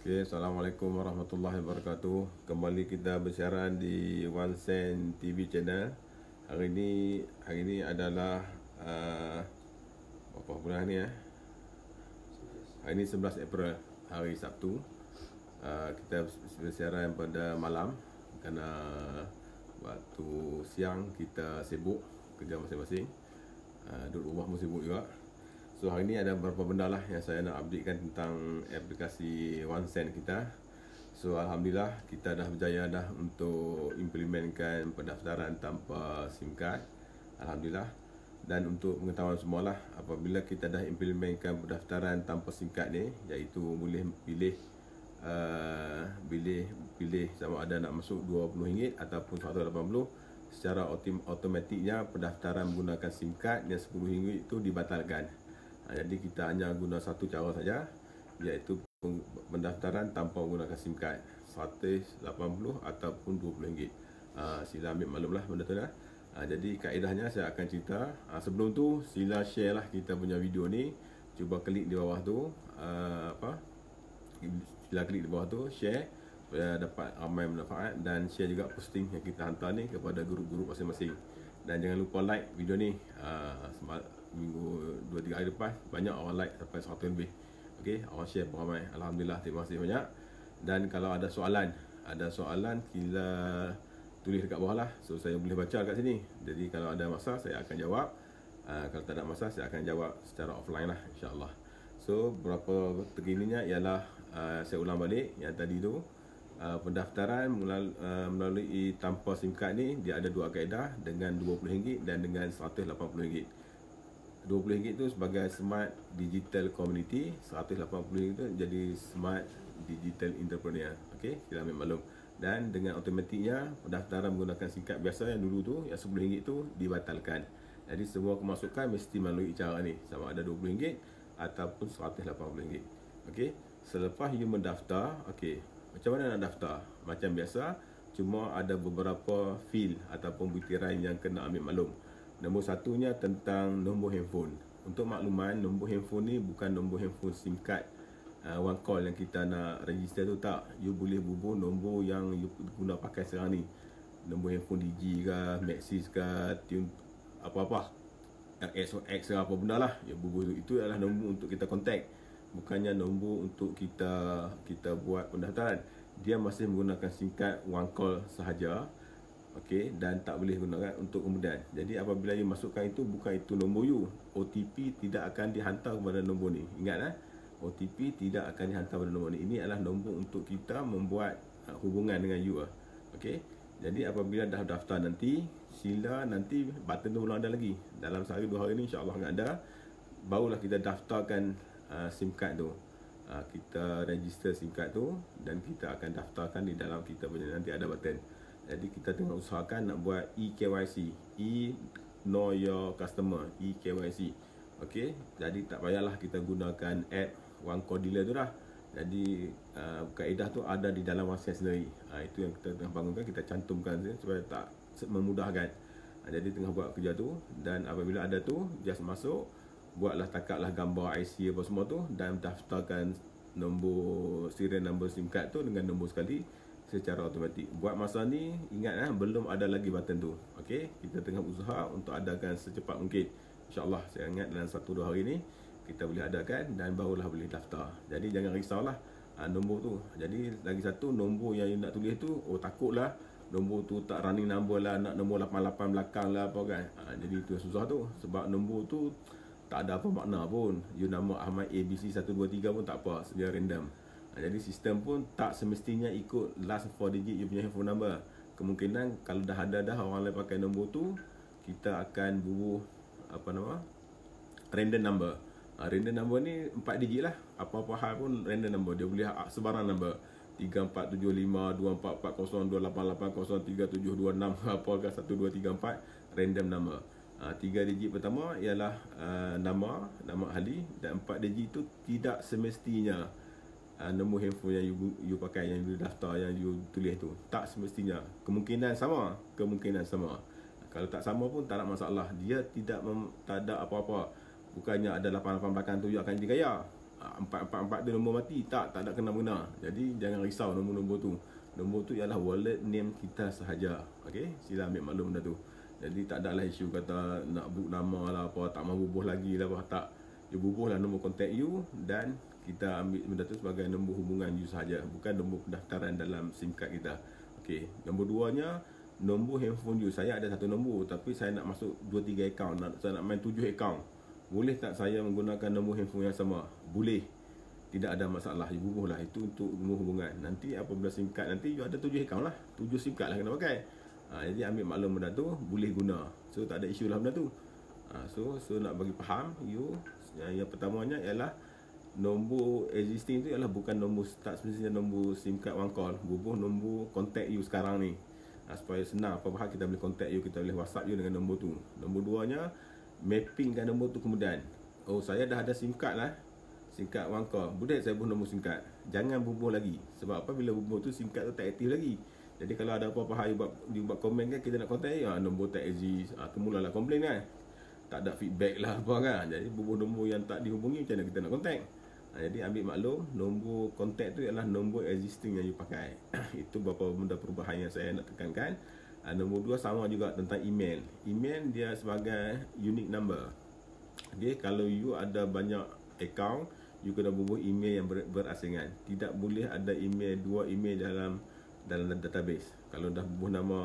Okay, Assalamualaikum warahmatullahi wabarakatuh. Kembali kita bersiaran di One Cent TV channel. Hari ini adalah apa bulan ni Hari ini 11 April, hari Sabtu. Kita bersiaran pada malam kerana waktu siang kita sibuk kerja masing-masing. Duduk rumah pun sibuk juga. So hari ni ada beberapa benda lah yang saya nak updatekan tentang aplikasi One Cent kita. So Alhamdulillah kita dah berjaya dah untuk implementkan pendaftaran tanpa SIM card. Alhamdulillah. Dan untuk pengetahuan semualah, apabila kita dah implementkan pendaftaran tanpa SIM card ni, iaitu boleh pilih sama ada nak masuk RM20 ataupun RM180, secara automatiknya pendaftaran menggunakan SIM card yang RM10 itu dibatalkan. Jadi kita hanya guna satu cara saja, iaitu pendaftaran tanpa menggunakan SIM card, RM180 ataupun RM20. Sila ambil maklumlah benda tu dah. Jadi kaedahnya saya akan cerita. Sebelum tu sila share lah kita punya video ni. Cuba klik di bawah tu, sila klik di bawah tu share supaya dapat ramai manfaat, dan share juga posting yang kita hantar ni kepada guru-guru masing-masing. Dan jangan lupa like video ni. Minggu 2-3 hari lepas banyak orang like sampai 100 lebih. Okey, orang share pun ramai. Alhamdulillah, terima kasih banyak. Dan kalau ada soalan sila tulis dekat bawah lah. So saya boleh baca kat sini. Jadi kalau ada masa saya akan jawab. Kalau tak ada masa saya akan jawab secara offline lah, insya-Allah. So berapa terkininya ialah saya ulang balik yang tadi tu. Pendaftaran melalui tanpa SIM card ni dia ada dua kaedah, dengan RM20 dan dengan RM180. RM20 tu sebagai Smart Digital Community, RM180 tu jadi Smart Digital Entrepreneur. Okey, sila ambil maklum. Dan dengan automatiknya pendaftaran menggunakan SIM card biasa yang dulu tu, yang RM10 tu dibatalkan. Jadi semua kemasukan mesti melalui cara ni, sama ada RM20 ataupun RM180. Okey, selepas you mendaftar, okey, macam mana nak daftar? Macam biasa, cuma ada beberapa field ataupun butiran yang kena ambil maklum. Nombor satunya tentang nombor handphone. Untuk makluman, nombor handphone ni bukan nombor handphone SIM card one call yang kita nak register tu, tak. You boleh bubuh nombor yang you guna pakai sekarang ni. Nombor handphone Digi ke, Maxis ke, Tune, apa-apa, XOX ke, apa benda lah. You bubuh tu. Itu adalah nombor untuk kita kontak, bukannya nombor untuk kita buat pendaftaran. Dia masih menggunakan SIM card one call sahaja. Okey, dan tak boleh gunakan untuk kemudian. Jadi apabila you masukkan itu, bukan itu nombor you. OTP tidak akan dihantar kepada nombor ni. Ingat OTP tidak akan dihantar kepada nombor ni. Ini adalah nombor untuk kita membuat hubungan dengan you. Okey. Jadi apabila dah daftar nanti, sila nanti button tu belum ada lagi. Dalam sehari 2 hari ni insya-Allah akan ada. Barulah kita daftarkan SIM card tu. Kita register SIM card tu dan kita akan daftarkan di dalam kita punya, nanti ada button. Jadi kita tengah usahakan nak buat eKYC, Know Your Customer, eKYC. Okey, jadi tak payahlah kita gunakan app One Call Dealer tu dah. Jadi kaedah tu ada di dalam website sendiri. Itu yang kita tengah bangunkan, kita cantumkan supaya tak memudahkan. Jadi tengah buat kerja tu, dan apabila ada tu, just masuk, buatlah takaklah gambar IC apa semua tu, dan daftarkan nombor serial number SIM card tu dengan nombor sekali secara automatik. Buat masa ni ingat belum ada lagi button tu. Okey, kita tengah usaha untuk adakan secepat mungkin. InsyaAllah saya ingat dalam 1-2 hari ni kita boleh adakan, dan barulah boleh daftar. Jadi jangan risaulah nombor tu. Jadi lagi satu, nombor yang you nak tulis tu, takutlah nombor tu tak running number lah, nak nombor 88 belakang lah apa kan. Jadi itu yang susah tu, sebab nombor tu tak ada apa makna pun. You nama Ahmad ABC 123 pun tak apa, dia random. Jadi sistem pun tak semestinya ikut last 4 digit you punya handphone number. Kemungkinan kalau dah ada orang lain pakai nombor tu, kita akan bubuh random number. Random number ni 4 digit lah. Apa-apa hal pun random number. Dia boleh sebarang number, 3475 2440 288 03726 apakah 1234, random number. 3 digit pertama ialah nama ahli, dan 4 digit tu tidak semestinya nombor handphone yang you pakai, yang you daftar, yang you tulis tu. Tak semestinya. Kemungkinan sama. Kalau tak sama pun tak ada masalah. Dia tak ada apa-apa. Bukannya ada 88 belakang tu you akan digaya. 444 tu nombor mati, tak ada kena-mengena. Jadi jangan risau nombor-nombor tu. Nombor tu ialah wallet name kita sahaja. Okey, sila ambil maklum benda tu. Jadi tak adalah isu kata nak book nama lah apa, tak mahu bubuh lagi lah apa, tak. You bubuh lah nombor kontak you dan kita ambil benda tu sebagai nombor hubungan you sahaja, bukan nombor pendaftaran dalam SIM card kita. Okey, nombor 2-nya nombor handphone you. Saya ada satu nombor tapi saya nak masuk 2-3 akaun, saya nak main 7 akaun. Boleh tak saya menggunakan nombor handphone yang sama? Boleh. Tidak ada masalah. You bubuh lah. Itu untuk nombor hubungan. Nanti apabila SIM card nanti you ada 7 akaun lah. 7 SIM card lah kena pakai. Jadi ambil maklum benda tu, boleh guna. So tak ada isu lah benda tu. So nak bagi faham you, yang pertamanya ialah nombor existing tu ialah bukan nombor start, semestinya nombor SIM card one call. Bubuh nombor kontak you sekarang ni. Supaya senang apa hal kita boleh kontak you, kita boleh WhatsApp you dengan nombor tu. Nombor 2-nya mappingkan nombor tu kemudian. Oh, saya dah ada SIM card lah, SIM card one call, boleh saya bubuh nombor SIM card. Jangan bubuh lagi. Sebab apa? Bila bubuh tu SIM card tu tak aktif lagi. Jadi kalau ada apa-apa hal you buat komen kan, kita nak kontak you, nombor tak exist, mulalah komplain kan. Tak ada feedback lah apa kan. Jadi bubuh nombor yang tak dihubungi, macam mana kita nak kontak? Jadi ambil maklum, nombor kontak tu ialah nombor existing yang you pakai. Itu beberapa benda perubahan yang saya nak tekankan. Nombor 2 sama juga tentang email. Email dia sebagai unique number. Okay, kalau you ada banyak account, you kena bubuh email yang berasingan. Tidak boleh ada email, 2 email dalam database. Kalau dah bubuh nama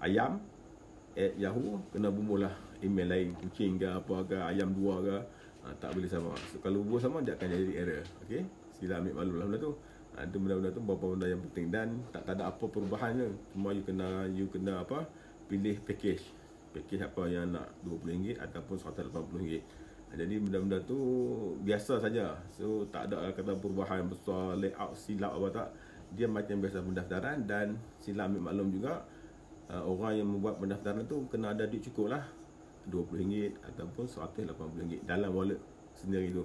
ayam @yahoo, kena bubuh lah email lain, kucing ke apa ke, ayam 2 ke. Tak boleh sama. So, kalau bubuh sama dia akan jadi error. Okey, sila ambil maklum lah benda tu. Itu benda-benda tu beberapa benda yang penting dan tak ada apa perubahan je. Cuma you kena apa? Pilih package apa yang nak, RM20 ataupun RM180. Jadi benda-benda tu biasa saja. So tak ada kata perubahan besar, layout silap apa tak. Dia macam biasa pendaftaran dan sila ambil maklum juga, orang yang membuat pendaftaran tu kena ada duit cukup lah, RM20 ataupun RM180 dalam wallet sendiri tu.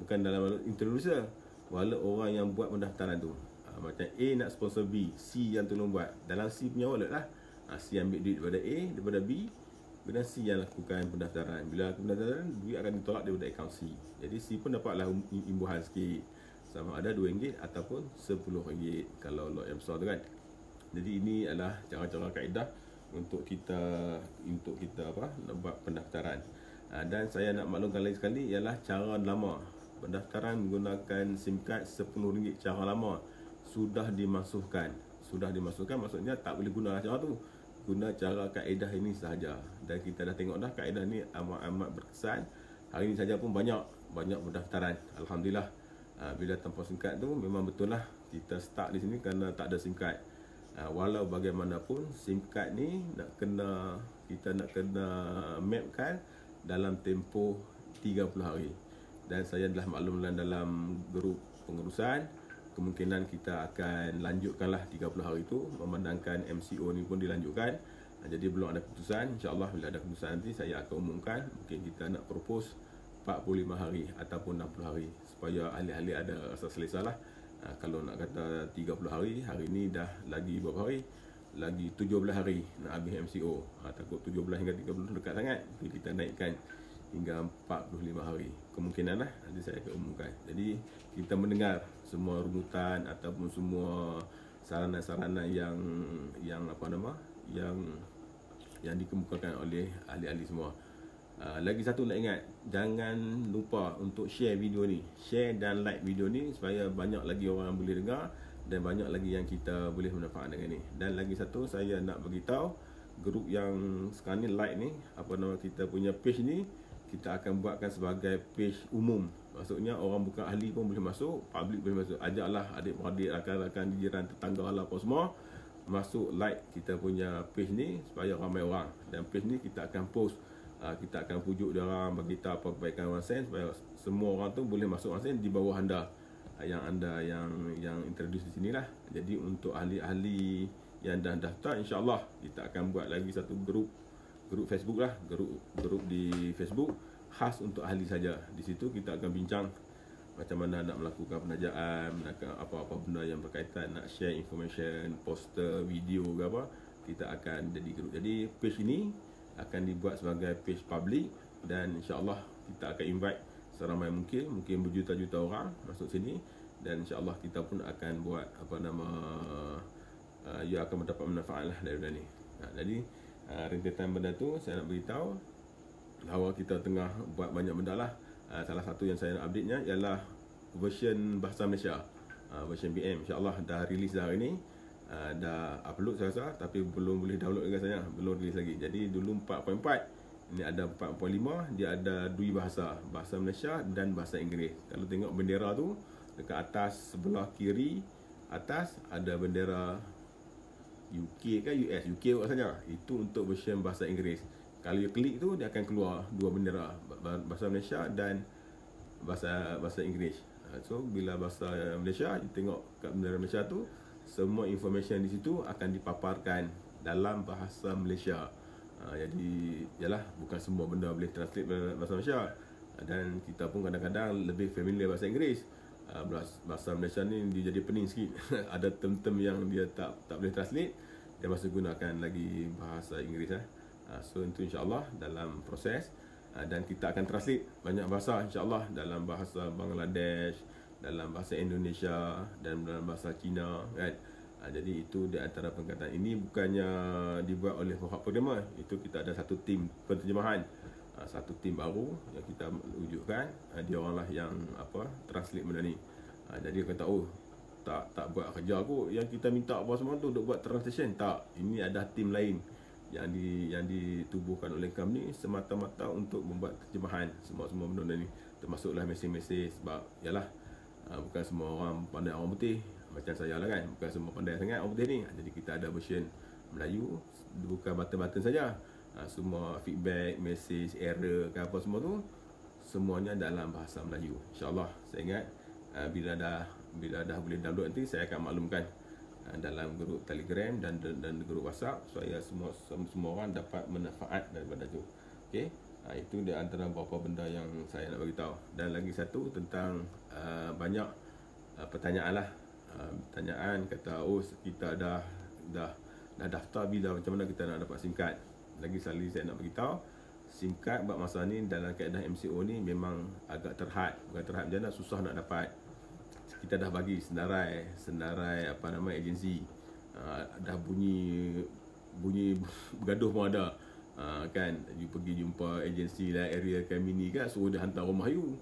Bukan dalam wallet introducer, wallet orang yang buat pendaftaran tu. Macam A nak sponsor B, C yang tolong buat, dalam C punya wallet lah. C ambil duit daripada A, daripada B, kemudian C yang lakukan pendaftaran. Bila pendaftaran, duit akan ditolak daripada akaun C. Jadi C pun dapatlah imbuhan sikit, sama ada RM2 ataupun RM10 kalau lot yang besar tu kan. Jadi ini adalah cara-cara kaedah untuk kita apa, nak buat pendaftaran. Dan saya nak maklumkan lagi sekali ialah cara lama pendaftaran menggunakan SIM card RM10 cara lama sudah dimasukkan. Maksudnya tak boleh guna cara tu. Guna cara kaedah ini sahaja. Dan kita dah tengok dah kaedah ni amat berkesan. Hari ini saja pun banyak pendaftaran. Alhamdulillah. Bila tanpa SIM card tu memang betul lah kita start di sini kerana tak ada SIM card. Walau bagaimanapun SIM card ni kita nak kena mapkan dalam tempoh 30 hari. Dan saya dah maklumkan dalam grup pengurusan, kemungkinan kita akan lanjutkanlah 30 hari tu, memandangkan MCO ni pun dilanjutkan. Jadi belum ada keputusan. InsyaAllah bila ada keputusan nanti saya akan umumkan. Mungkin kita nak propose 45 hari ataupun 60 hari supaya ahli-ahli ada rasa selesa lah. Kalau nak kata 30 hari, hari ni dah lagi berapa hari? Lagi 17 hari nak habis MCO. Takut 17 hingga 30 dekat sangat. Jadi kita naikkan hingga 45 hari. Kemungkinan lah nanti saya akan umumkan. Jadi kita mendengar semua runutan ataupun semua saranan-saranan yang dikemukakan oleh ahli-ahli semua. Lagi satu nak ingat, jangan lupa untuk share video ni, share dan like video ni supaya banyak lagi orang yang boleh dengar dan banyak lagi yang kita boleh manfaat dengan ni. Dan lagi satu saya nak beritahu, grup yang sekarang ni like ni, kita punya page ni kita akan buatkan sebagai page umum. Maksudnya orang bukan ahli pun boleh masuk, public boleh masuk. Ajaklah adik-beradik, rakan-rakan, jiran, tetangga lah apa semua masuk like kita punya page ni supaya ramai orang. Dan page ni kita akan post, kita akan pujuk dia orang, bagi tahu apa kebaikan OneSend supaya semua orang tu boleh masuk OneSend di bawah anda yang introduce di sini lah. Jadi untuk ahli-ahli yang dah daftar, insya-Allah kita akan buat lagi satu grup Facebook lah, grup di Facebook khas untuk ahli saja. Di situ kita akan bincang macam mana nak melakukan penajaan, apa-apa benda yang berkaitan, nak share information, poster, video ke apa, kita akan jadi grup. Jadi page ini akan dibuat sebagai page public dan insya-Allah kita akan invite seramai mungkin berjuta-juta orang masuk sini, dan insya-Allah kita pun akan buat ia akan mendapat manfaat lah daripada ni. Jadi rentetan benda tu saya nak beritahu bahawa kita tengah buat banyak benda lah. Salah satu yang saya nak update nya ialah version Bahasa Malaysia, version BM. InsyaAllah dah release dah hari ni, dah upload saya rasa, tapi belum boleh download lagi saya, belum release lagi. Jadi dulu 4.4, ini ada 4.5, dia ada dua bahasa, Bahasa Malaysia dan Bahasa Inggeris. Kalau tengok bendera tu dekat atas sebelah kiri atas ada bendera UK ke US, UK rasanya. Itu untuk version Bahasa Inggeris. Kalau you klik tu dia akan keluar dua bendera, Bahasa Malaysia dan Bahasa Inggeris. So bila Bahasa Malaysia, you tengok kat bendera Malaysia tu, semua information di situ akan dipaparkan dalam bahasa Malaysia. Jadi yalah, bukan semua benda boleh translate bahasa Malaysia, dan kita pun kadang-kadang lebih familiar bahasa Inggeris. Bahasa Malaysia ni dia jadi pening sikit. Ada term-term yang dia tak boleh translate, dia masih gunakan lagi bahasa Inggeris. So itu insya-Allah dalam proses, dan kita akan translate banyak bahasa insya-Allah, dalam bahasa Bangladesh, dalam bahasa Indonesia, dan dalam bahasa Cina kan. Jadi itu di antara perkataan ini bukannya dibuat oleh pihak programmer, itu kita ada satu tim penterjemahan, satu tim baru yang kita wujudkan. Dia orang lah yang translate benda ni. Jadi kita tahu tak buat kerja aku, yang kita minta apa semua tu untuk buat translation, tak. Ini ada tim lain yang ditubuhkan oleh kami semata-mata untuk membuat terjemahan semua benda ni, termasuklah mesej-mesej. Sebab yalah, bukan semua orang pandai orang putih macam saya lah kan, bukan semua pandai sangat orang putih ni. Jadi kita ada version Melayu, bukan button-button saja. Semua feedback, mesej, error ke apa semua tu, semuanya dalam bahasa Melayu. InsyaAllah saya ingat bila dah boleh download nanti, saya akan maklumkan dalam grup Telegram dan grup WhatsApp, supaya semua orang dapat manfaat daripada tu. Okey, itu di antara beberapa benda yang saya nak beritahu. Dan lagi satu tentang banyak pertanyaan lah. Pertanyaan kata, oh kita dah daftar, bila macam mana kita nak dapat SIM card. Lagi sekali saya nak beritahu, SIM card buat masa ni dalam kaedah MCO ni memang agak terhad. Bukan terhad macam mana, susah nak dapat. Kita dah bagi senarai agensi, dah bunyi bergaduh pun ada, kan. You pergi jumpa agensi lah, area kami ni kan, suruh dia hantar rumah you.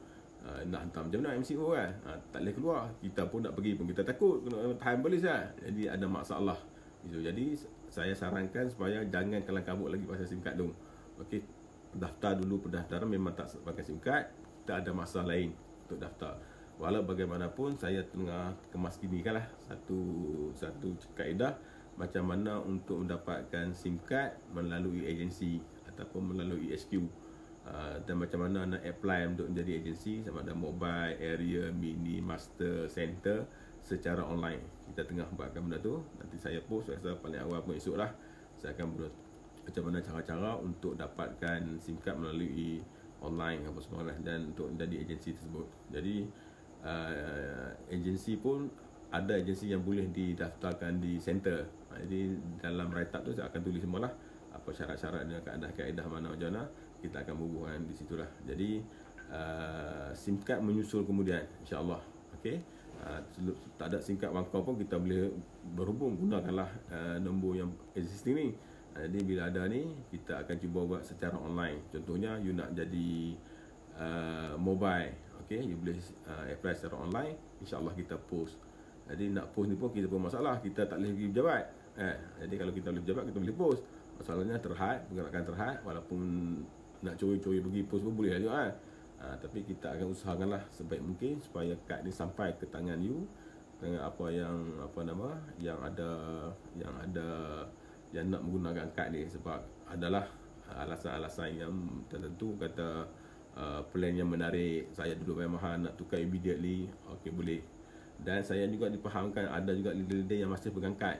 Nak hantar macam mana MCO kan, tak boleh keluar. Kita pun nak pergi pun kita takut kena tahan polis lah. Jadi ada masalah itu. Jadi saya sarankan supaya jangan kalang kabut lagi pasal SIM card tu. Okey, daftar dulu. Pendaftaran memang tak pakai SIM card, kita ada masa lain untuk daftar. Walau bagaimanapun saya tengah kemas kinikan lah satu kaedah macam mana untuk mendapatkan SIM card melalui agensi ataupun melalui HQ, dan macam mana nak apply untuk menjadi agensi, sama ada mobile, area, mini, master, center secara online. Kita tengah buatkan benda tu. Nanti saya post, saya rasa paling awal pun esok lah, saya akan buat macam mana cara-cara untuk dapatkan SIM card melalui online apa semua lah, dan untuk menjadi agensi tersebut. Jadi agensi pun ada agensi yang boleh didaftarkan di center. Jadi dalam write up tu saya akan tulis semua lah, apa syarat-syarat dan kaedah mana macam mana, kita akan berhubungan di situlah. Jadi SIM card menyusul kemudian insya-Allah. Okey, tak ada SIM card bangkau pun kita boleh berhubung, gunakanlah nombor yang existing ni. Jadi bila ada ni, kita akan cuba buat secara online. Contohnya you nak jadi mobile, okey, you boleh apply secara online. InsyaAllah kita post. Jadi nak post ni pun kita pun masalah, kita tak boleh pergi pejabat. Jadi kalau kita boleh pejabat, kita boleh post. Masalahnya terhad, pergerakan terhad. Walaupun nak curi-curi pergi post pun boleh juga. Tapi kita akan usahakanlah sebaik mungkin supaya kad ni sampai ke tangan you dengan apa yang yang nak menggunakan kad ni. Sebab adalah alasan-alasan yang tertentu, kata plan yang menarik, saya duduk bayar mahal, nak tukar immediately, okey boleh. Dan saya juga dipahamkan ada juga leader-leader yang masih pegang kad,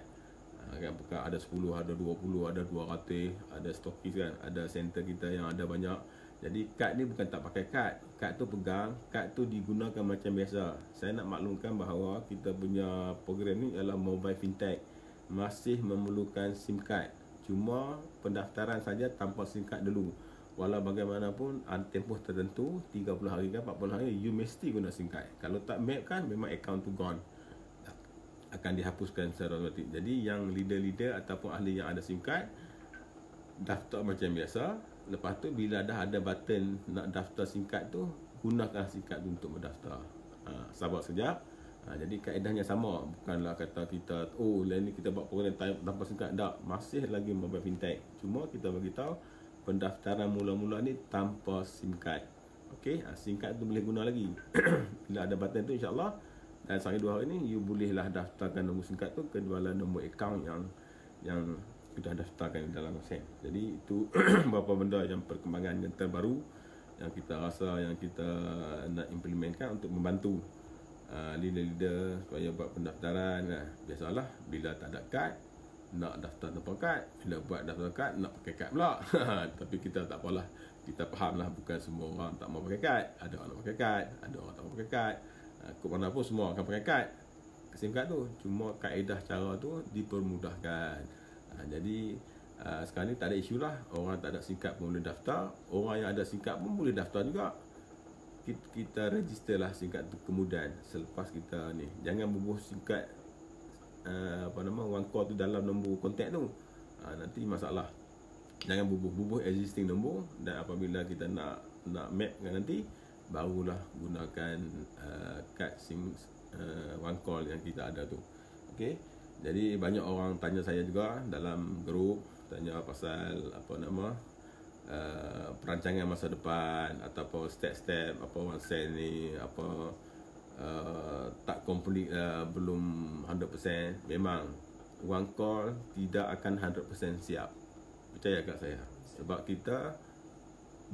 kan, bukan ada 10, ada 20, ada 200, ada stokis kan, ada center kita yang ada banyak. Jadi kad ni bukan tak pakai kad, kad tu pegang, kad tu digunakan macam biasa. Saya nak maklumkan bahawa kita punya program ni adalah mobile fintech, masih memerlukan SIM card. Cuma pendaftaran saja tanpa SIM card dulu. walau bagaimanapun tempoh tertentu 30 hari ke 40 hari you mesti guna SIM card. Kalau tak map kan memang account tu gone, akan dihapuskan secara automatik. Jadi yang leader-leader ataupun ahli yang ada SIM card daftar macam biasa. Lepas tu bila dah ada button nak daftar SIM card tu, gunakan SIM card tu untuk berdaftar. Sabar sekejap. Jadi kaedahnya sama. Bukanlah kata kita lain ni kita buat program tanpa SIM card. Tak, masih lagi mobile fintech. Cuma kita bagi tahu pendaftaran mula-mula ni tanpa SIM card. Okey, SIM card tu boleh guna lagi. Bila ada button tu insya-Allah dan sehari 2 hari ni you bolehlah daftarkan nombor SIM card tu ke dalam nombor akaun yang sudah daftarkan dalam SIM. Jadi itu beberapa benda yang perkembangan yang terbaru yang kita rasa yang kita nak implementkan untuk membantu leader-leader supaya buat pendaftaran. Biasalah bila tak ada kad nak daftar tanpa kad, bila buat daftar kad nak pakai kad pula. Tapi kita tak apalah, kita fahamlah bukan semua orang tak mau pakai kad. Ada orang nak pakai kad, ada orang tak mau pakai kad. Ke mana pun semua akan pakai kad, SIM card tu. Cuma kaedah cara tu dipermudahkan. Jadi sekarang ni tak ada isu lah. Orang tak ada SIM card pun boleh daftar. Orang yang ada SIM card pun boleh daftar juga. Kita register lah SIM card tu kemudian selepas kita ni. Jangan bubuh SIM card one call tu dalam nombor kontak tu. Nanti masalah. Jangan bubuh existing nombor. Dan apabila kita nak map kan nanti, barulah gunakan kad SIM one call yang kita ada tu. Okey. Jadi banyak orang tanya saya juga dalam grup, tanya pasal perancangan masa depan ataupun step-step apa OneSend ni tak complete belum 100%. Memang one call tidak akan 100% siap. Percaya kat saya. Sebab kita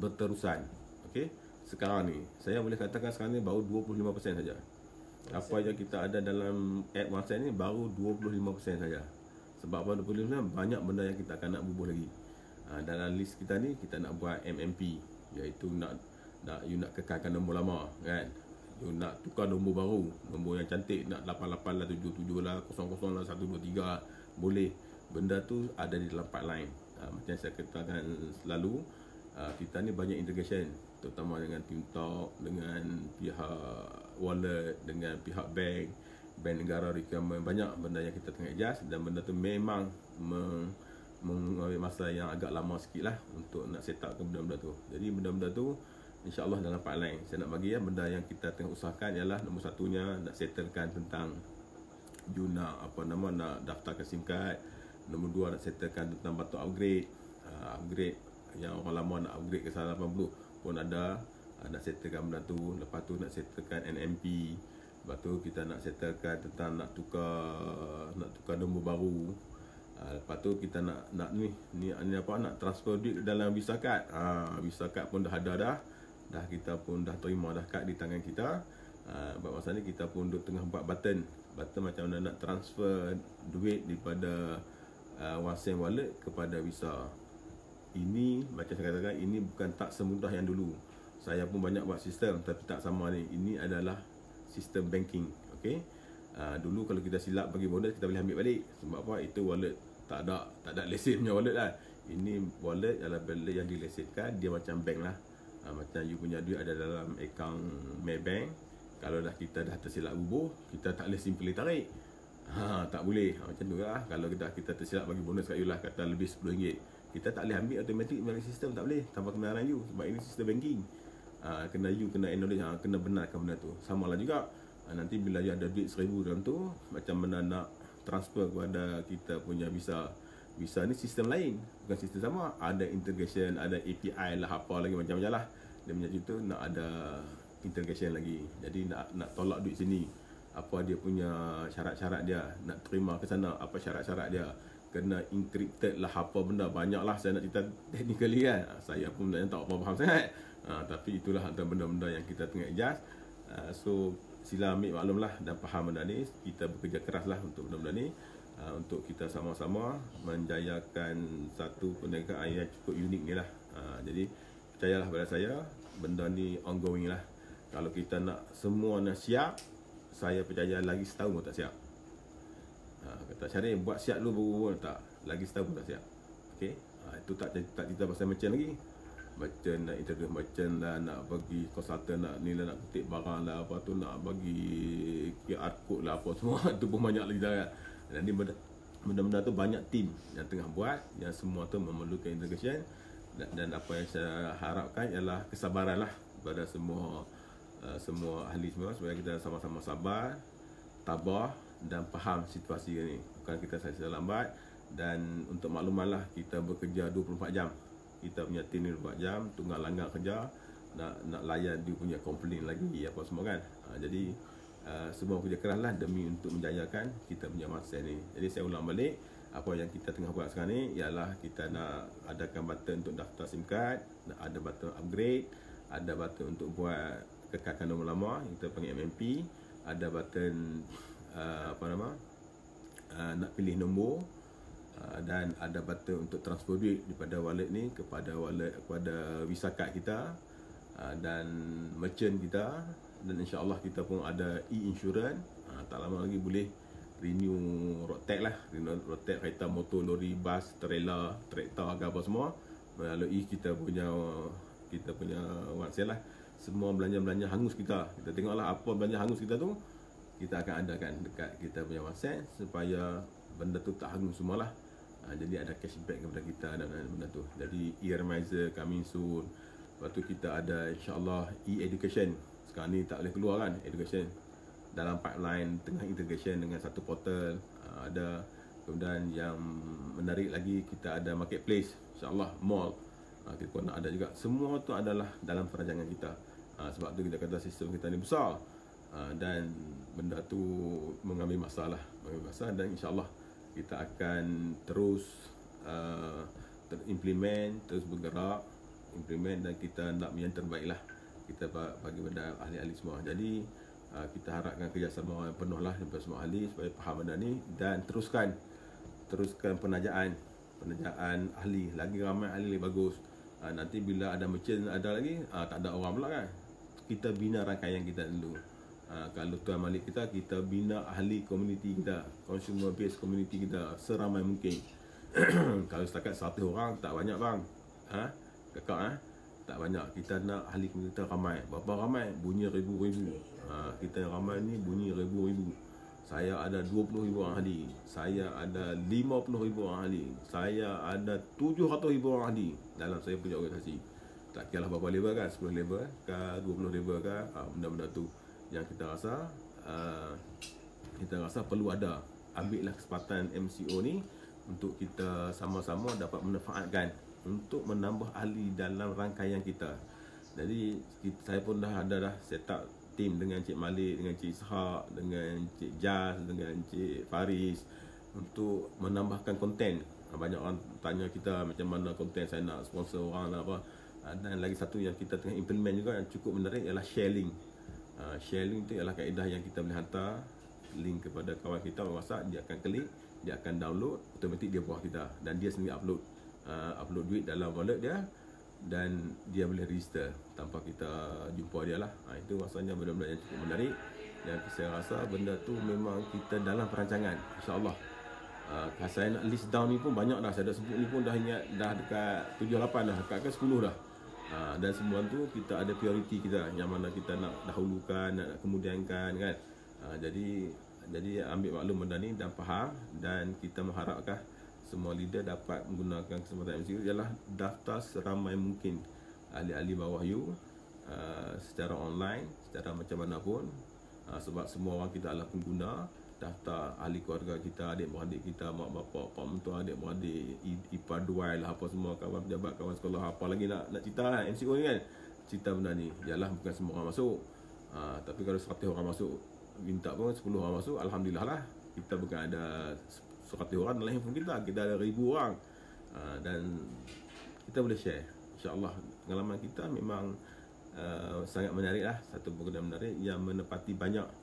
berterusan. Okey. Sekarang ni saya boleh katakan sekarang ni baru 25% saja. Apa yang kita ada dalam app OneSend ni baru 25% saja. Sebab apa 25%? Banyak benda yang kita akan nak bubuh lagi. Dalam list kita ni kita nak buat MMP, iaitu you nak kekalkan nombor lama kan. You nak tukar nombor baru, nombor yang cantik, nak 88 lah, 77 lah, 00 lah, 123 boleh. Benda tu ada di dalam pipeline. Macam saya katakan selalu, kita ni banyak integration, terutama dengan TeamTalk, dengan pihak wallet, dengan pihak bank negara, requirement, banyak benda yang kita tengah adjust. Dan benda tu memang mengambil masa yang agak lama sikit lah untuk nak set up ke benda-benda tu. Jadi benda-benda tu InsyaAllah dalam pipeline. Saya nak bagi benda yang kita tengah usahakan ialah nombor satunya nak settlekan tentang you nak nak daftarkan SIM card. Nombor dua nak settlekan tentang batu upgrade. Upgrade yang orang lama nak upgrade ke 180 pun ada. Nak settlekan benda tu. Lepas tu nak settlekan NMP. Lepas tu kita nak settlekan tentang nak tukar nombor baru. Lepas tu kita nak transfer duit dalam Visa card. Visa card pun dah ada dah kita pun dah terima dah kad di tangan kita. Masa ni kita pun tengah buat button macam mana nak transfer duit daripada OneSend wallet kepada Visa. Ini macam saya katakan, ini bukan tak semudah yang dulu. Saya pun banyak buat sistem tapi tak sama ni. Ini adalah sistem banking. Okey. Dulu kalau kita silap bagi bonus kita boleh ambil balik. Sebab apa? Itu wallet tak ada lesen punya wallet lah. Ini wallet adalah wallet yang dilesenkan, dia macam bank lah. Macam you punya duit ada dalam akaun Maybank. Kalau kita dah tersilap bubuh, kita tak boleh simply tarik. Tak boleh. Macam tu lah. Kalau kita tersilap bagi bonus kat you lah, kata lebih RM10, kita tak boleh ambil automatik melalui sistem, tak boleh tanpa kebenaran you. Sebab ini sistem banking. Kena acknowledge, kena benarkan benda tu. Sama lah juga. Nanti bila you ada duit 1,000 dalam tu, macam mana nak transfer kepada kita punya Visa ni sistem lain, bukan sistem sama. Ada integration, ada API lah, apa lagi macam-macam lah. Dia punya situ nak ada integration lagi. Jadi nak tolak duit sini, apa dia punya syarat-syarat dia, nak terima ke sana, apa syarat-syarat dia, kena encrypted lah, apa benda banyak lah. Saya nak cerita technically kan, saya pun tak faham sangat. Tapi itulah antara benda-benda yang kita tengah adjust. So sila ambil maklum lah dan faham benda ni. Kita bekerja keras lah untuk benda-benda ni, untuk kita sama-sama menjayakan satu perniagaan yang cukup unik ni lah. Jadi percayalah pada saya, benda ni ongoing lah. Kalau kita nak semua nak siap, saya percaya lagi setahun pun tak siap. Kata Syarif, buat siap dulu baru tak, lagi setahun pun tak siap. Okay? Itu tak cerita pasal merchant lagi. merchant nak introduce merchant lah, nak bagi consultant nak ni lah, nak kutip barang lah, apa tu nak bagi QR code lah, apa semua tu pun banyak lagi dah. Dan ni benda-benda tu banyak team yang tengah buat, yang semua tu memerlukan integration. Dan apa yang saya harapkan ialah kesabaran lah kepada semua ahli semua, supaya kita sama-sama sabar, tabah dan faham situasi ni. Bukan kita saja lambat. Dan untuk makluman lah, kita bekerja 24 jam. Kita punya tim ni 24 jam, tunggal langgar kerja, nak layan dia punya komplain lagi apa semua kan. Jadi semua kerja keras lah demi untuk menjayakan kita punya masa ni. Jadi saya ulang balik, apa yang kita tengah buat sekarang ni ialah kita nak adakan button untuk daftar SIM card, nak ada button upgrade, ada button untuk buat kekalkan nombor lama, kita panggil MMP, ada button nak pilih nombor, dan ada button untuk transfer duit daripada wallet ni kepada Visa card kita, dan merchant kita, dan insya-Allah kita pun ada e-insurance. Tak lama lagi boleh renew road tax lah, renew road tax kereta motor, lori, bas, trailer, traktor ke apa semua melalui kita punya website lah. Semua belanja hangus kita tengoklah apa belanja hangus kita tu, kita akan adakan dekat kita punya website supaya benda tu tak hangus semualah. Jadi ada cashback kepada kita dan benda tu. Jadi e-remiser coming soon. Lepas tu kita ada insya-Allah e-education. Sekarang ni tak boleh keluar kan education. Dalam pipeline tengah integration dengan satu portal. Ada. Kemudian yang menarik lagi, kita ada marketplace, insya-Allah mall. Kita pun nak ada juga. Semua tu adalah dalam perancangan kita. Sebab tu kita kata sistem kita ni besar. Dan benda tu mengambil masa dan insya-Allah kita akan terus terus bergerak implement, dan kita nak yang terbaik lah kita bagi pada ahli-ahli semua. Jadi kita harapkan kerjasama yang penuh lah daripada semua ahli supaya faham benda ni, dan teruskan penajaan ahli, lagi ramai ahli lagi bagus. Nanti bila ada merchant ada lagi, tak ada orang pula kan, kita bina rangkaian kita dulu. Kalau Tuan Malik kita bina ahli komuniti kita, consumer base community kita seramai mungkin. Kalau setakat 100 orang tak banyak bang. Kakak tak banyak. Kita nak ahli komuniti kita ramai. Berapa ramai? Bunyi ribu-ribu. Kita yang ramai ni bunyi ribu-ribu. Saya ada 20,000 orang ahli. Saya ada 50,000 orang ahli. Saya ada 700,000 orang ahli dalam saya punya organisasi. Tak kira lah berapa level kan, 10 level ke 20 level ke, benda-benda tu yang kita rasa perlu ada. Ambillah kesempatan MCO ni untuk kita sama-sama dapat memanfaatkan untuk menambah ahli dalam rangkaian kita. Jadi saya pun dah set up tim dengan Cik Malik, dengan Cik Ishak, dengan Cik Jaz, dengan Cik Faris untuk menambahkan konten. Banyak orang tanya kita macam mana konten, saya nak sponsor orang lah apa. Dan lagi satu yang kita tengah implement juga yang cukup menarik ialah sharing. Sharing tu ialah kaedah yang kita boleh hantar link kepada kawan kita orang WhatsApp, dia akan klik, dia akan download, automatik dia buah kita, dan dia sendiri upload duit dalam wallet dia, dan dia boleh register tanpa kita jumpa dia lah. Itu rasanya benda-benda yang cukup menarik, dan saya rasa benda tu memang kita dalam perancangan, insya-Allah. Saya nak list down ni pun banyak dah, saya dah sebut ni pun dah ingat dah dekat 7-8 dah, dekat ke 10 dah. Dan semua tu kita ada prioriti kita, yang mana kita nak dahulukan, nak kemudiankan kan. Jadi ambil maklum benda ni dan faham, dan kita mengharapkan semua leader dapat menggunakan kesempatan MCO ialah daftar seramai mungkin ahli-ahli bawah you secara online, secara macam mana pun, sebab semua orang kita adalah pengguna. Daftar ahli keluarga kita, adik-beradik kita, mak bapak, pak mentua, adik-beradik, ipar duai lah, apa semua, kawan pejabat, kawan sekolah, apa lagi nak cerita lah MCO ni kan. Cerita benda ni ialah bukan semua orang masuk, tapi kalau 100 orang masuk, minta pun 10 orang masuk, alhamdulillah lah. Kita bukan ada 100 orang dalam handphone kita ada 1000 orang, dan kita boleh share. InsyaAllah pengalaman kita memang sangat menarik lah. Satu program menarik yang menepati banyak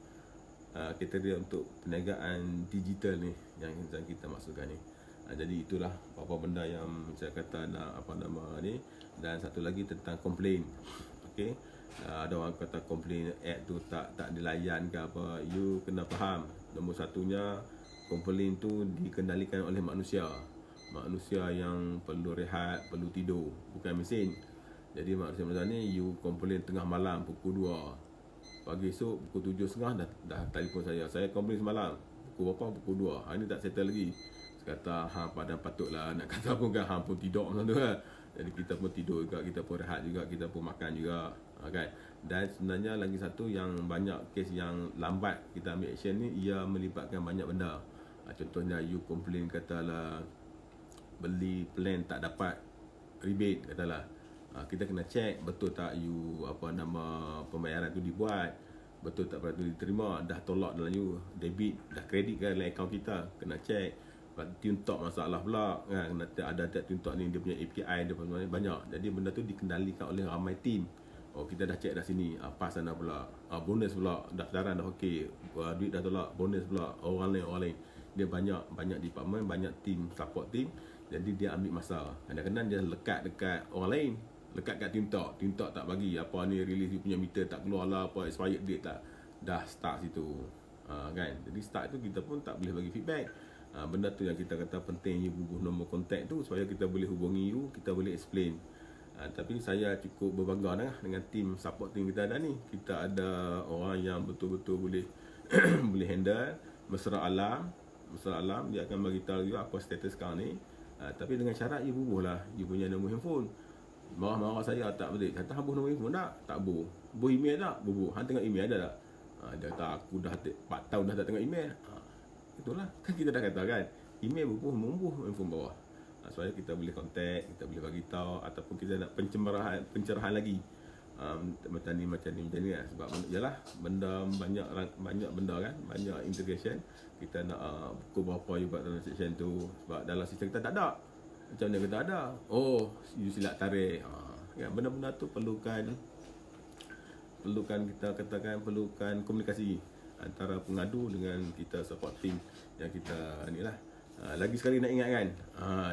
kriteria untuk perniagaan digital ni yang kita masukkan ni. Jadi itulah beberapa benda yang saya kata nak ni. Dan satu lagi tentang komplain. Okey. Ada orang kata komplain ad tu tak dilayan ke apa. You kena faham, nombor satunya komplain tu dikendalikan oleh manusia yang perlu rehat, perlu tidur, bukan mesin. Jadi maksudnya ni you komplain tengah malam pukul 2, pagi esok pukul 7.30 dah telefon saya komplain semalam pukul berapa, pukul 2, hari ni tak settle lagi. Saya kata hang padahal patutlah nak kata pun kan, hang pun tidur macam tu kan. Jadi kita pun tidur juga, kita pun rehat juga, kita pun makan juga, kan. Dan sebenarnya lagi satu yang banyak kes yang lambat kita ambil action ni, ia melibatkan banyak benda. Contohnya you komplain katalah beli plan tak dapat rebate katalah. Kita kena check betul tak you pembayaran tu dibuat, betul tak pada tu diterima, dah tolak dalam you debit, dah kredit kan dalam akaun kita, kena check. TuneTalk masalah pula kan, ada TuneTalk ni dia punya API dia banyak. Jadi benda tu dikendalikan oleh ramai team. Kita dah check dah sini, pas sana pula, bonus pula, daftaran dah okey, duit dah tolak, bonus pula, orang lain. Dia banyak department, banyak team, support team. Jadi dia ambil masa. Kadang-kadang dia lekat dekat orang lain, lekat kat TuneTalk tak bagi apa ni, release dia punya meter tak keluar lah, apa expired date tak, dah start situ, kan. Jadi start tu kita pun tak boleh bagi feedback. Benda tu yang kita kata penting, you bubuh nombor kontak tu supaya kita boleh hubungi you, kita boleh explain. Tapi saya cukup berbangga dengan tim support team kita ada ni. Kita ada orang yang betul-betul boleh boleh handle. Mesra Alam dia akan bagi tahu juga apa status sekarang ni. Tapi dengan syarat you bubuh lah you punya nombor handphone. Marah-marah saya tak betul. Kata hang bubuh nombor handphone tak bubuh. Bubuh email tak? Bubuh. Hang tengok email ada tak? Dia kata aku dah 4 tahun dah tak tengok email. Itulah kan kita dah kata kan, email bubuh handphone bawah. Supaya kita boleh kontak, kita boleh bagi tahu, ataupun kita nak pencerahan lagi. Macam ni lah. Sebab yalah benda banyak benda kan, banyak integration. Kita nak pukul berapa you buat transaction tu, sebab dalam sistem kita tak ada. Macam mana kita ada? You silap tarik. Kan benda-benda tu perlukan kita katakan perlukan komunikasi antara pengadu dengan kita support team yang kita ni lah. Lagi sekali nak ingatkan,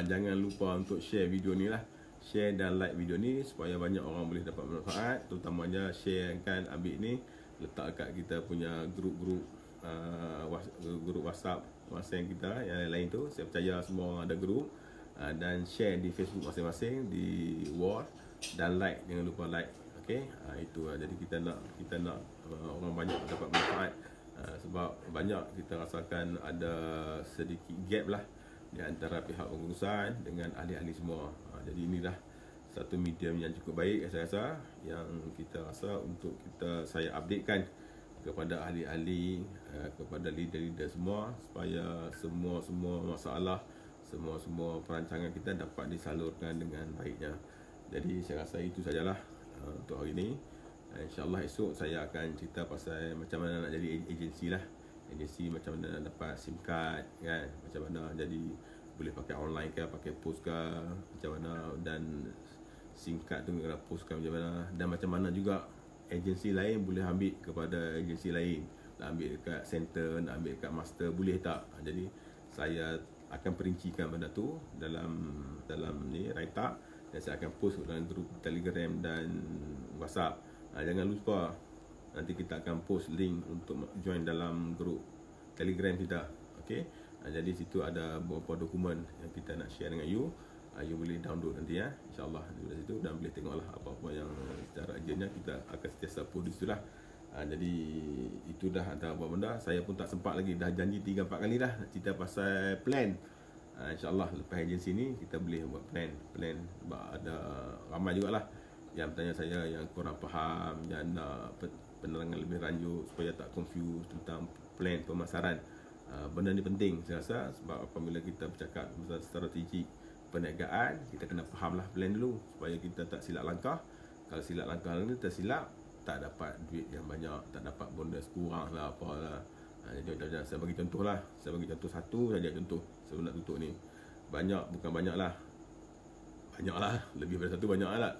jangan lupa untuk share video ni lah. Share dan like video ni supaya banyak orang boleh dapat manfaat. Terutamanya share kan, ambil ni letak kat kita punya grup-grup WhatsApp kita yang lain tu. Saya percaya semua orang ada grup. Dan share di Facebook masing-masing, di wall, dan like, jangan lupa like. Okey, itu jadi kita nak orang banyak dapat manfaat. Sebab banyak kita rasakan ada sedikit gap lah di antara pihak pengurusan dengan ahli-ahli semua. Jadi inilah satu medium yang cukup baik saya rasa, yang kita rasa untuk saya updatekan kepada ahli-ahli, kepada leader-leader semua, supaya semua masalah, semua perancangan kita dapat disalurkan dengan baiknya. Jadi saya rasa itu sajalah untuk hari ini. InsyaAllah esok saya akan cerita pasal macam mana nak jadi agensi lah. Agensi macam mana nak dapat SIM card kan, macam mana jadi boleh pakai online ke, pakai post ke, macam mana, dan SIM card tu kena post ke macam mana, dan macam mana juga agensi lain boleh ambil kepada agensi lain. Nak ambil dekat center, nak ambil dekat master, boleh tak? Jadi saya akan perincikan benda tu dalam ni write up, dan saya akan post dalam grup Telegram dan WhatsApp. Jangan lupa nanti kita akan post link untuk join dalam grup Telegram kita. Okey. Jadi situ ada beberapa dokumen yang kita nak share dengan you. You boleh download nanti ya. InsyaAllah di situ, dan boleh tengoklah apa-apa yang secara urgentnya kita akan sentiasa post di situ lah. Jadi itu dah antara beberapa benda. Saya pun tak sempat lagi, dah janji 3-4 kali dah nak cerita pasal plan. InsyaAllah lepas agensi ni kita boleh buat plan. Sebab ada ramai jugalah yang bertanya saya yang kurang faham, yang nak penerangan lebih lanjut supaya tak confuse tentang plan pemasaran. Benda ni penting saya rasa, sebab apabila kita bercakap tentang strategi perniagaan, kita kena fahamlah plan dulu supaya kita tak silap langkah. Kalau silap langkah ni tersilap, tak dapat duit yang banyak, tak dapat bonus kurang lah apalah. Jadi saya bagi contoh lah, satu saja contoh sebelum nak tutup ni. Bukan banyak lah, lebih daripada satu banyak lah.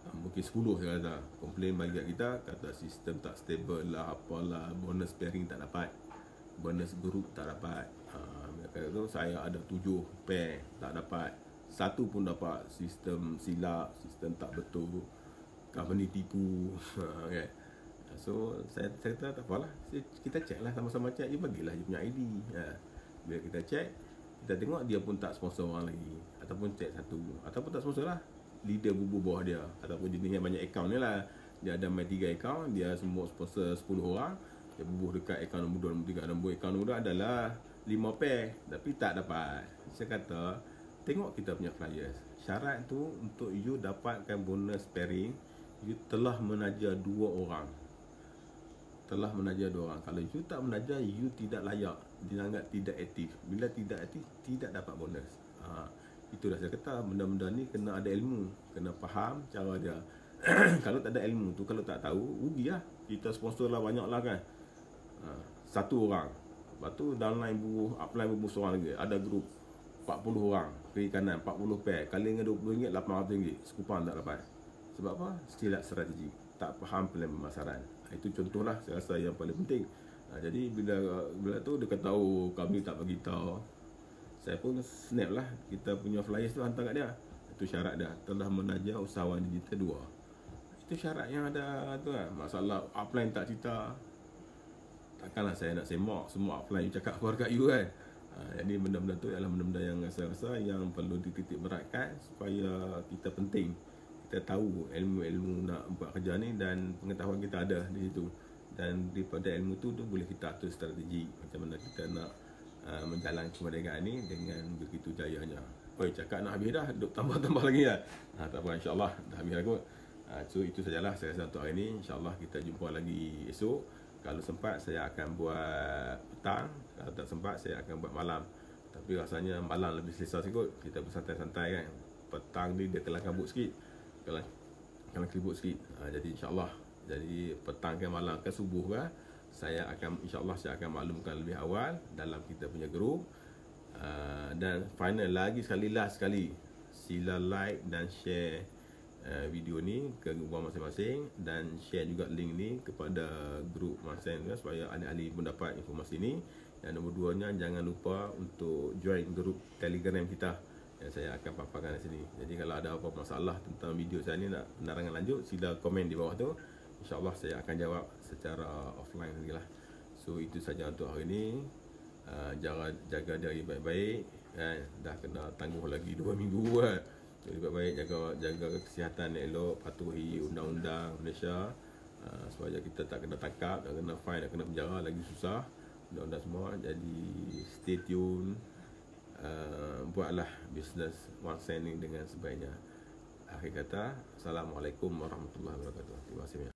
Mungkin 10 saya kata komplain bagi kat kita, kata sistem tak stable lah, apalah, bonus pairing tak dapat, bonus group tak dapat. Kata tu saya ada 7 pair tak dapat, satu pun dapat. Sistem silap, sistem tak betul, company tipu. Okay. So saya kata tak apalah, kita check lah, sama-sama check. You bagilah you punya ID. Bila kita check, kita tengok dia pun tak sponsor orang lagi, ataupun check satu, ataupun tak sponsor lah, leader bubuh bawah dia, ataupun jenis yang banyak akaun ni lah. Dia ada main 3 akaun, dia semua sponsor 10 orang. Dia bubuh dekat akaun nombor 2, nombor 3, nombor akaun nombor 2 adalah 5 pair, tapi tak dapat. Saya kata, tengok kita punya flyers. Syarat tu untuk you dapatkan bonus pairing, you telah menaja 2 orang. Telah menaja 2 orang. Kalau you tak menaja, you tidak layak, dianggap tidak aktif. Bila tidak aktif, tidak dapat bonus. Itu dah saya kata, benda-benda ni kena ada ilmu, kena faham cara dia. Kalau tak ada ilmu tu, kalau tak tahu, rugi lah. Kita sponsor lah banyak lah kan. 1 orang. Lepas tu downline bubuh, upline bubuh seorang lagi. Ada grup 40 orang, kiri kanan 40 pair, kali dengan RM20, RM800, sekupang tak dapat. Sebab apa? Silap strategi, tak faham plan pemasaran. Itu contohlah saya rasa yang paling penting. Jadi bila tu dia kata, oh kami tak bagi tahu, saya pun snap lah, kita punya flyers tu hantar kat dia. Itu syarat dia, telah menaja usahawan digital 2. Itu syarat yang ada tu lah. Masalah upline tak cerita, takkanlah saya nak semak semua upline you cakap keluar kat you kan. Jadi benda-benda tu adalah benda-benda yang saya rasa yang perlu dititik beratkan, supaya kita penting, kita tahu ilmu-ilmu nak buat kerja ni, dan pengetahuan kita ada di situ. Dan daripada ilmu tu boleh kita atur strategi macam mana kita nak menjalankan perniagaan ni dengan begitu jayanya. Oi, cakap nak habis dah, duk tambah-tambah lagi lah. Tak apa, insyaAllah dah habis lah kot. So itu sajalah saya rasa untuk hari ni. InsyaAllah kita jumpa lagi esok. Kalau sempat saya akan buat petang, kalau tak sempat saya akan buat malam. Tapi rasanya malam lebih selesa sikit, kita bersantai-santai kan. Petang ni dia kelang kabut sikit, kelang kabut sikit. Jadi insyaAllah, jadi petang ke malam ke subuh ke, saya akan insyaAllah saya akan maklumkan lebih awal dalam kita punya grup. Dan final lagi sekali, last sekali, sila like dan share video ni ke grup masing-masing, dan share juga link ni kepada grup masing supaya ahli-ahli pun dapat informasi ni. Dan nombor 2-nya, jangan lupa untuk join grup Telegram kita yang saya akan paparkan di sini. Jadi kalau ada apa masalah tentang video saya ni, nak penerangan lanjut, sila komen di bawah tu. InsyaAllah saya akan jawab secara offline lagi lah. So itu saja untuk hari ni. Jaga diri baik-baik kan? Dah kena tangguh lagi 2 minggu kan. Jadi baik-baik, jaga kesihatan elok, patuhi undang-undang Malaysia, supaya kita tak kena tangkap, tak kena fine, tak kena penjara, lagi susah undang-undang semua. Jadi stay tune, buatlah bisnes wang sen dengan sebaiknya. Akhir kata, Assalamualaikum warahmatullahi wabarakatuh. Terima kasih.